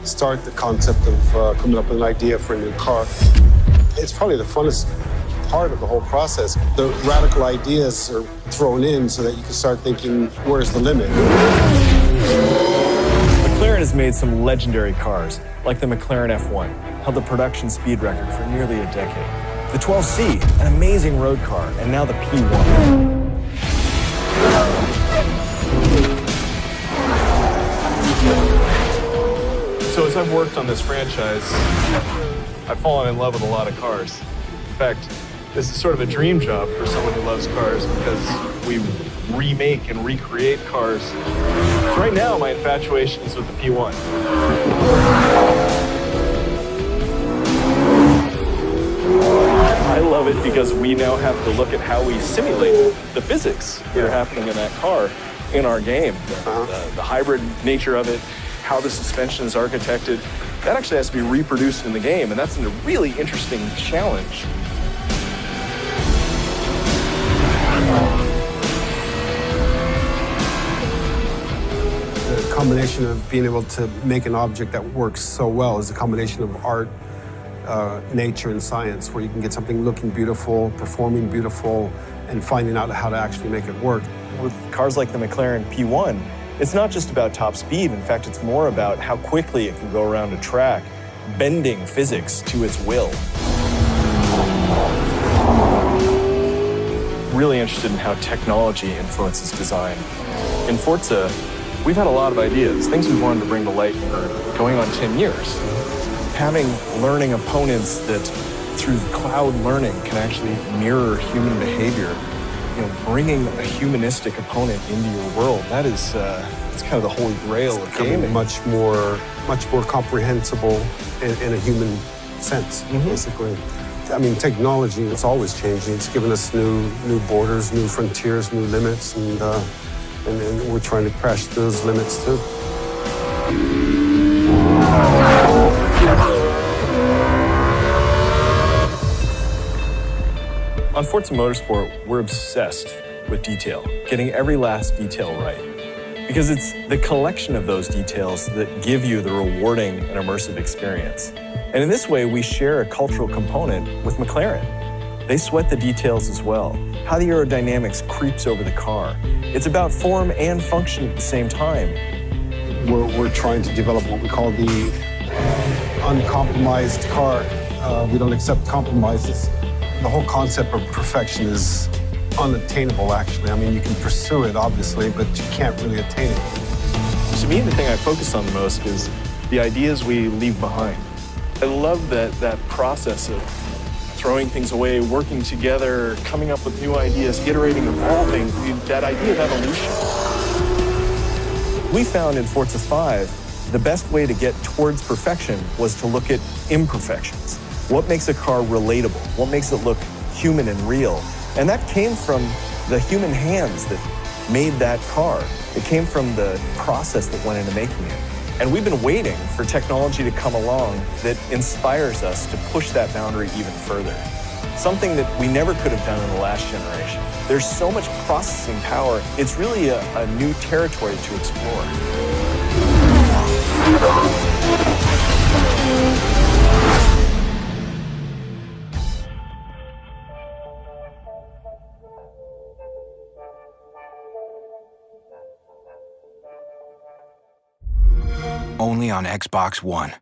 start the concept of coming up with an idea for a new car. It's probably the funnest part of the whole process. The radical ideas are thrown in so that you can start thinking, where's the limit? McLaren has made some legendary cars, like the McLaren F1, held the production speed record for nearly a decade. The 12C, an amazing road car, and now the P1. So as I've worked on this franchise, I've fallen in love with a lot of cars. In fact, this is sort of a dream job for someone who loves cars because we remake and recreate cars. So right now, my infatuation is with the P1. I love it because we now have to look at how we simulate the physics that are happening in that car in our game. The hybrid nature of it, how the suspension is architected, that actually has to be reproduced in the game, and that's a really interesting challenge. The combination of being able to make an object that works so well is a combination of art, nature, and science, where you can get something looking beautiful, performing beautiful, and finding out how to actually make it work. With cars like the McLaren P1, it's not just about top speed. In fact, it's more about how quickly it can go around a track, bending physics to its will. Really interested in how technology influences design. In Forza, we've had a lot of ideas, things we wanted to bring to light for going on 10 years. Having learning opponents that, through cloud learning, can actually mirror human behavior, bringing a humanistic opponent into your world, that is it's kind of the holy grail of gaming. Much more comprehensible in a human sense, basically. I mean, technology is always changing. It's given us new borders, new frontiers, new limits, and we're trying to crash those limits too. On Forza Motorsport, we're obsessed with detail, getting every last detail right. Because it's the collection of those details that give you the rewarding and immersive experience. And in this way, we share a cultural component with McLaren. They sweat the details as well, how the aerodynamics creeps over the car. It's about form and function at the same time. We're trying to develop what we call the uncompromised car. We don't accept compromises. The whole concept of perfection is unattainable, actually. I mean, you can pursue it, obviously, but you can't really attain it. To me, the thing I focus on the most is the ideas we leave behind. I love that process of throwing things away, working together, coming up with new ideas, iterating, evolving, that idea of evolution. We found in Forza 5, the best way to get towards perfection was to look at imperfections. What makes a car relatable? What makes it look human and real? And that came from the human hands that made that car. It came from the process that went into making it. And we've been waiting for technology to come along that inspires us to push that boundary even further. Something that we never could have done in the last generation. There's so much processing power, it's really a new territory to explore. Only on Xbox One.